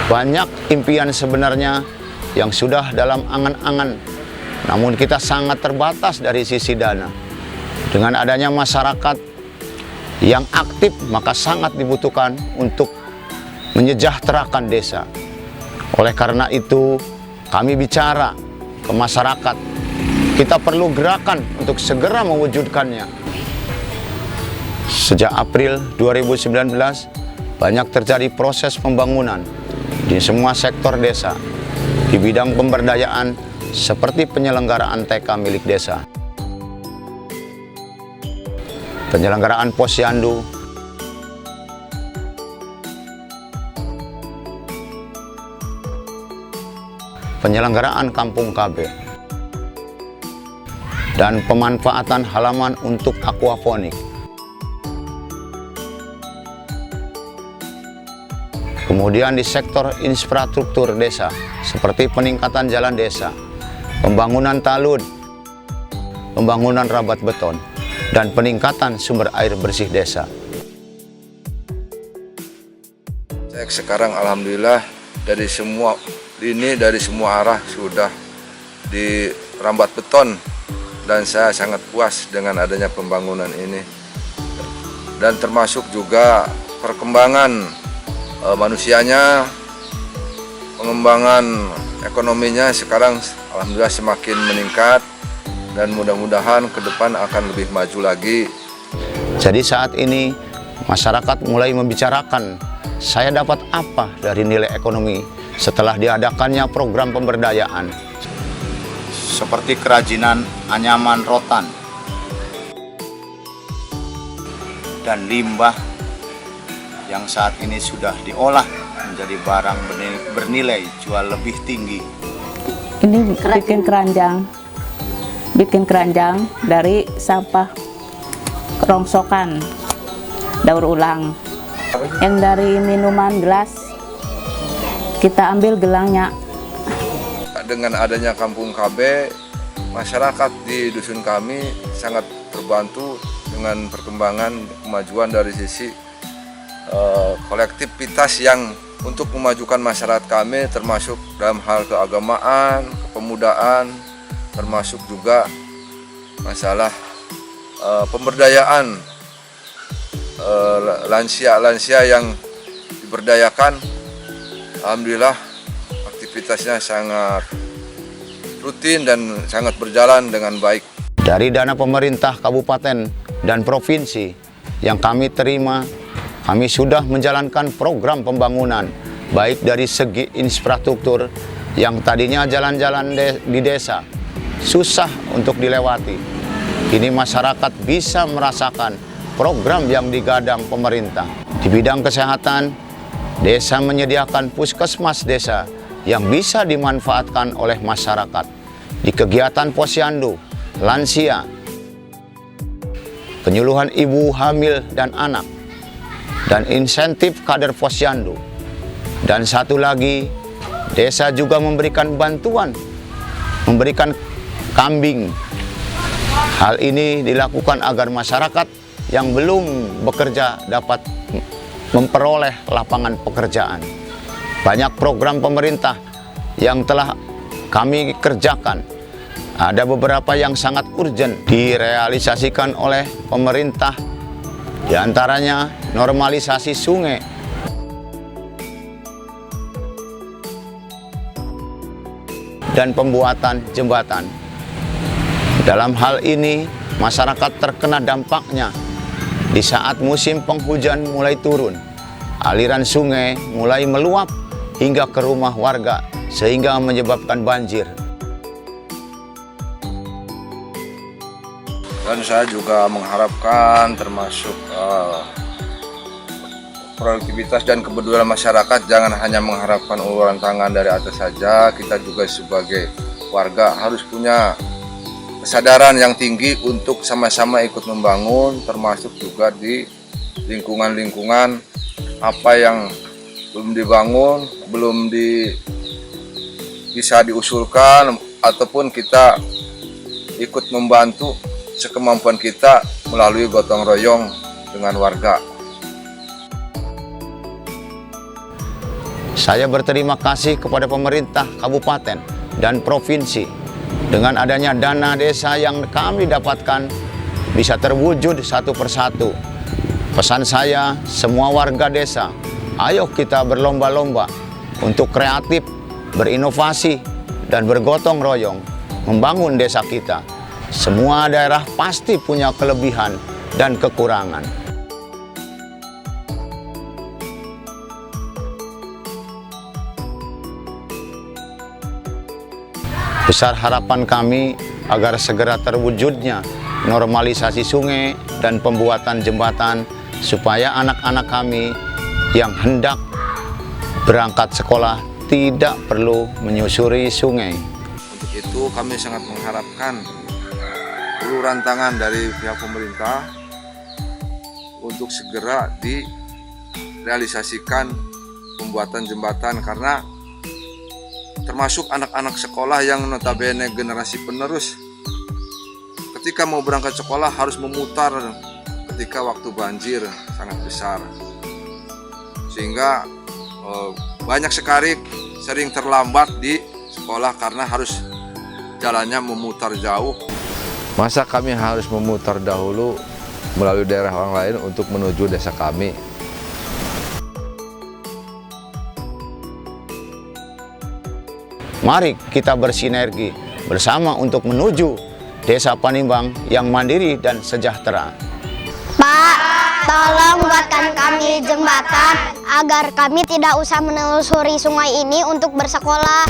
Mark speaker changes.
Speaker 1: Banyak impian sebenarnya yang sudah dalam angan-angan, namun kita sangat terbatas dari sisi dana. Dengan adanya masyarakat yang aktif, maka sangat dibutuhkan untuk menyejahterakan desa. Oleh karena itu, kami bicara ke masyarakat, kita perlu gerakan untuk segera mewujudkannya. Sejak April 2019, banyak terjadi proses pembangunan di semua sektor desa, di bidang pemberdayaan seperti penyelenggaraan TK milik desa, penyelenggaraan posyandu, penyelenggaraan kampung KB, dan pemanfaatan halaman untuk aquaponik. Kemudian di sektor infrastruktur desa, seperti peningkatan jalan desa, pembangunan talud, pembangunan rabat beton, dan peningkatan sumber air bersih desa.
Speaker 2: Sekarang alhamdulillah dari semua lini, dari semua arah sudah dirambat beton, dan saya sangat puas dengan adanya pembangunan ini. Dan termasuk juga perkembangan manusianya, pengembangan ekonominya sekarang alhamdulillah semakin meningkat, dan mudah-mudahan ke depan akan lebih maju lagi.
Speaker 1: Jadi saat ini masyarakat mulai membicarakan, saya dapat apa dari nilai ekonomi setelah diadakannya program pemberdayaan, seperti kerajinan anyaman rotan dan limbah yang saat ini sudah diolah menjadi barang bernilai jual lebih tinggi.
Speaker 3: Ini bikin keranjang dari sampah rongsokan, daur ulang. Yang dari minuman gelas, kita ambil gelangnya.
Speaker 2: Dengan adanya kampung KB, masyarakat di dusun kami sangat terbantu dengan perkembangan kemajuan dari sisi kolektivitas yang untuk memajukan masyarakat kami, termasuk dalam hal keagamaan, kepemudaan, termasuk juga masalah pemberdayaan lansia-lansia yang diberdayakan. Alhamdulillah aktivitasnya sangat rutin dan sangat berjalan dengan baik.
Speaker 1: Dari dana pemerintah kabupaten dan provinsi yang kami terima, kami sudah menjalankan program pembangunan, baik dari segi infrastruktur yang tadinya jalan-jalan di desa susah untuk dilewati. Kini masyarakat bisa merasakan program yang digadang pemerintah. Di bidang kesehatan, desa menyediakan puskesmas desa yang bisa dimanfaatkan oleh masyarakat. Di kegiatan posyandu, lansia, penyuluhan ibu hamil dan anak, dan insentif kader posyandu. Dan satu lagi, desa juga memberikan bantuan, memberikan kambing. Hal ini dilakukan agar masyarakat yang belum bekerja dapat memperoleh lapangan pekerjaan. Banyak program pemerintah yang telah kami kerjakan. Ada beberapa yang sangat urgent direalisasikan oleh pemerintah, di antaranya normalisasi sungai, dan pembuatan jembatan. Dalam hal ini, masyarakat terkena dampaknya di saat musim penghujan mulai turun. Aliran sungai mulai meluap hingga ke rumah warga, sehingga menyebabkan banjir.
Speaker 2: Dan saya juga mengharapkan termasuk produktivitas dan kepedulian masyarakat, jangan hanya mengharapkan uluran tangan dari atas saja. Kita juga sebagai warga harus punya kesadaran yang tinggi untuk sama-sama ikut membangun, termasuk juga di lingkungan-lingkungan apa yang belum dibangun, belum bisa diusulkan, ataupun kita ikut membantu sekemampuan kita melalui gotong royong dengan warga.
Speaker 1: Saya berterima kasih kepada pemerintah kabupaten dan provinsi. Dengan adanya dana desa yang kami dapatkan bisa terwujud satu persatu. Pesan saya, semua warga desa, ayo kita berlomba-lomba untuk kreatif, berinovasi, dan bergotong royong membangun desa kita. Semua daerah pasti punya kelebihan dan kekurangan. Besar harapan kami agar segera terwujudnya normalisasi sungai dan pembuatan jembatan supaya anak-anak kami yang hendak berangkat sekolah tidak perlu menyusuri sungai.
Speaker 2: Untuk itu kami sangat mengharapkan uluran tangan dari pihak pemerintah untuk segera direalisasikan pembuatan jembatan, karena termasuk anak-anak sekolah yang notabene generasi penerus ketika mau berangkat sekolah harus memutar ketika waktu banjir sangat besar, sehingga banyak sekali sering terlambat di sekolah karena harus jalannya memutar jauh.
Speaker 4: Masa kami harus memutar dahulu melalui daerah orang lain untuk menuju desa kami?
Speaker 1: Mari kita bersinergi bersama untuk menuju Desa Panimbang yang mandiri dan sejahtera.
Speaker 5: Pak, tolong buatkan kami jembatan agar kami tidak usah menelusuri sungai ini untuk bersekolah.